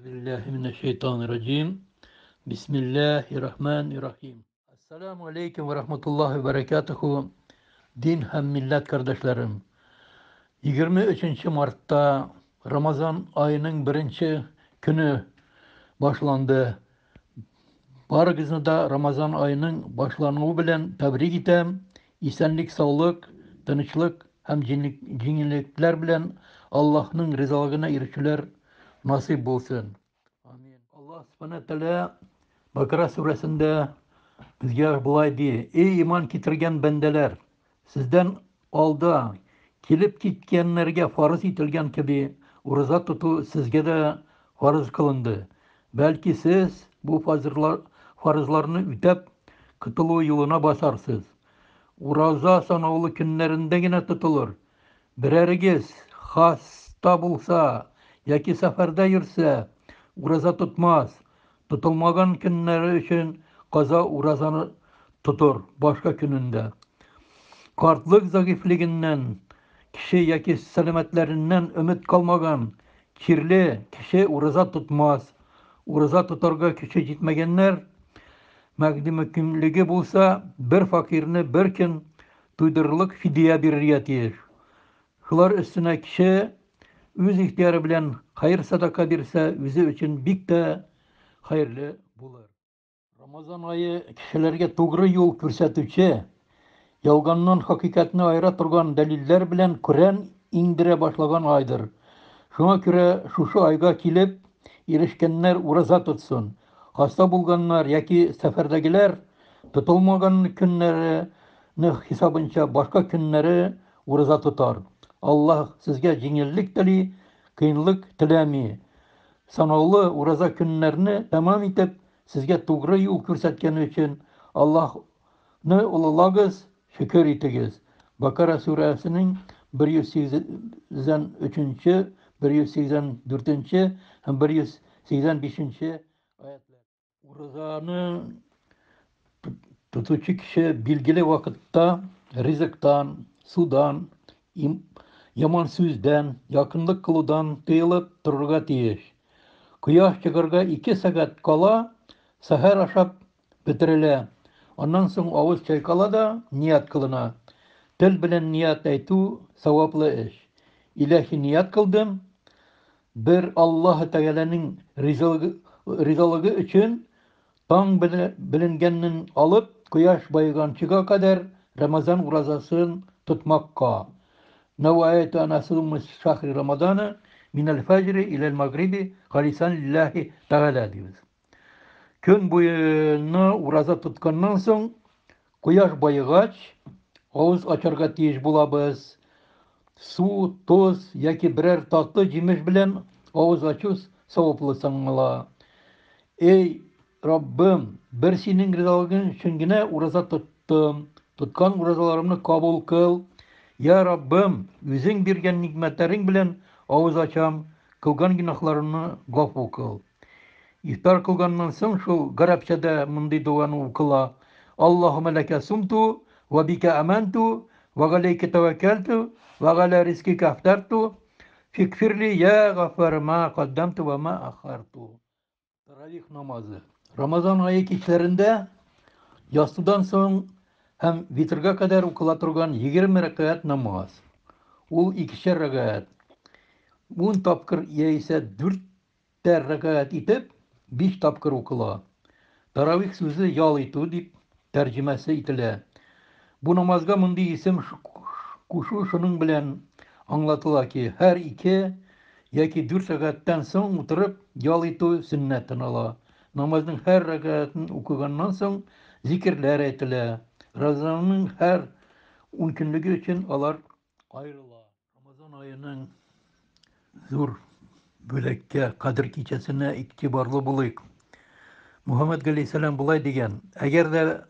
Euzubillahimineşşeytanirracim. Bismillahirrahmanirrahim. Esselamu Aleyküm ve Rahmetullahi ve Berekatuhu. Din hem millet kardeşlerim. 23 Mart'ta Ramazan ayının birinci günü başlandı. Barıgızını da Ramazan ayının başlanığı bilen tebrik etem. İsenlik, sağlık, tinçlik hem cinginlikler bilen Allah'ın rızalığına erişiler nasip olsun. Amin. Allah subhanahu wa ta'ala Bakara suresinde bizge bulay diye. Ey iman getirgen bendeler, sizden alda kelip gitkenlerge farz etilgen gibi uruza tutu sizge de farz kılındı. Belki siz bu farzlarını ütep kıtılığı yoluna basarsınız. Uraza sanalı günlerinde yine tutulur. Birerigiz hasta bulsa, yaki seferde yürse, uraza tutmaz. Tutulmagan günleri için kaza urazanı tutur başka gününde. Kartlık zayıfliğinden, kişi yaki selametlerinden ümit kalmagan, kirli kişi uraza tutmaz. Uraza tutarga kişi gitmegenler, mekdimlikimligi bulsa, bir fakirini bir gün duyduruluk fidye bir yetiyor. Şular üstüne kişi öz ihtiyarı bilen hayır sadaka birse özü için bik de hayırlı bulur. Ramazan ayı kişilerge doğru yol görsetüçe, yalgandan hakikatini ayıra turgan deliller bilen Kur'an indire başlagan aydır. Şuna göre şu ayga kilip erişkenler uraza tutsun. Hasta bulganlar yaki seferdegiler tutulmagan günlerini hesabınca başka günleri uraza tutar. Allah sizge cingillik dili, kıyınlık dilemi. Sanavlı uraza günlerini tamam etip sizge doğru yol görsetkeni için Allah'ını ululagız, şükür etigiz. Bakara suresinin 183. 184. hem 185. ayetler. Urazanı tutucu kişi bilgili vakitte rızıktan, sudan, yaman sözden, yakınlık kılıdan tıyılıp dururga tiyiş. Kıyaş çıkarga 2 saat kala seher aşap bitirile. Ondan soň avuz çaykala da niyat kılına. Dil bilen niyat aytu savaplı iş. İlahi niyat kıldım. Bir Allah Teala'nın rizalığı için tan bilingenin alıp kıyaş bayıgancıga kadar Ramazan urazasını tutmakka. Nevayet anasılmış şahri Ramazanı minel fecri ilel magribi halisan lillahi Teala diyoruz. Gün boyunu uraza tutkandan soň kıyaş bayıgaç ağız açarga tiyiş bulabız. Su, toz yaki birer tatlı cimiş bilen ağız açız savaplı sanmala. Ey Rabbim, bir senin rızalığın için yine uraza tuttum. Tutkan urazalarımı kabul kıl. Ya Rabbim, özün bergen nikmetlerin bilen ağız açam, kılgan günahlarını gafu kıl. İftar kılgandan soň şu Garapçada mınday duanı okula. Allahümme leke sumtu ve bike amantu ve galeyke tevekkeltu ve gala rizkike aftartu. Fikfirli ya gaffar ma qaddamtu ve ma akhartu. Taravih namazı. Ramazan ayı kişilerinde yastıdan soň hem vitrga kadar okula turgan 20 rekat namaz. Ul 2'şer rekat. 10 tapkır ise 4 rekat itip 5 tapkır okula. Taravih sözü yal itu dip tercümesi itile. Bu namazga mınday isim kuşu şunun bilen anlatıla ki her 2 yaki 4 rekattan soň oturup yal itu sünnetin ala. Namazın her rekatını okugandan soň zikirler etile. Ramazanın her 10 günlüğü için alar ayrıla. Ramazan ayının zor bölekke Kadir Gecesine iktibarlı bulayık. Muhammed Aleyhisselam bulay degen. Eğer de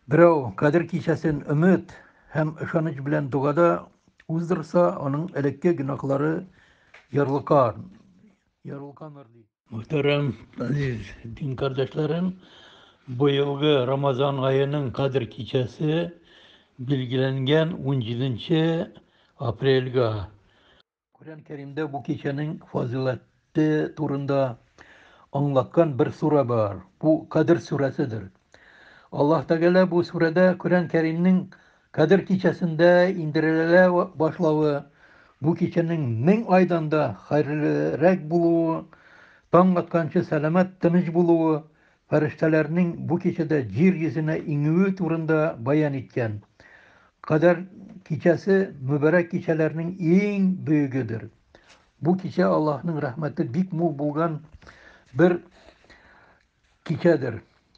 birov Kadir Gecesini ümit hem ışanıç bilen dugada uzdursa onun elekke günahları yarılkanır diye. Muhterem aziz din kardeşlerim, bu yılgı Ramazan ayının Kadir Gecesi bilgilengen 17. Aprel'ga. Kur'an-ı Kerim'de bu gecenin faziletli kıymeti turunda anlatkan bir sure var. Bu Kadir suresidir. Allah Teala bu surede Kur'an-ı Kerim'in Kadir gecesinde indirilene başlağı, bu gecenin 1000 aydan da hayırlırak buluğu, taң atkançı selamet tыныç buluğu, feriştelerinin bu gecede yeryüzüne inüğü turunda bayan etken. Kader gecesi mübarek gecelerinin en büyüğüdür. Bu gece Allah'ın rahmeti bik mul bulgan bir gecedir.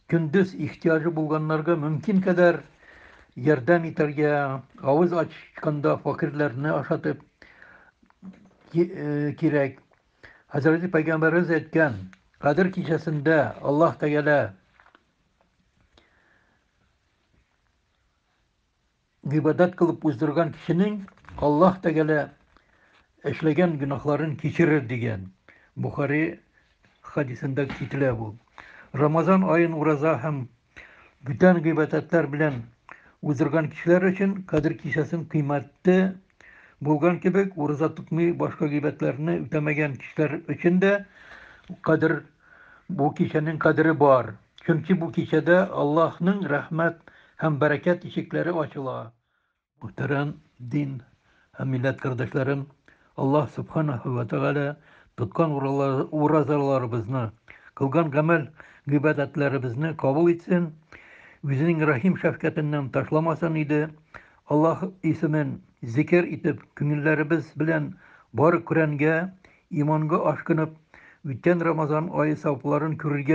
Gündüz ihtiyacı bulganlarga mümkün kadar yardım eterge, ağız açkanda fakirlerini aşatıp kirek. Hazreti Peygamberimiz etken, Kadir gecesinde Allah Teala ibadet kılıp uzdurgan kişinin Allah Teala eşlegen günahların keçirir degen. Bukhari hadisinde kitile bu. Ramazan ayın uraza hem bütün gıybetler bilen uzdurgan kişiler için Kadir gecesinin kıymetli bulgan gibi uruza tutmayı başka gıybetlerini ütemegen kişiler için de Kadir bu kişinin kaderi var. Çünkü bu kişide Allah'ın rahmet hem bereket ışıkları açılar. Muhterem din hem millet kardeşlerim, Allah subhanahu ve teala tutkan urazalarımızı, kılgan gamel gıybetlerimizni kabul etsin. Yüzünün rahim şefkatinden taşlamasın idi. Allah ismin zikir etip, künüllerimiz bilen bar Kur'an'ga, imanga aşkınıp, Ütten Ramazan ayı savpıların kürürge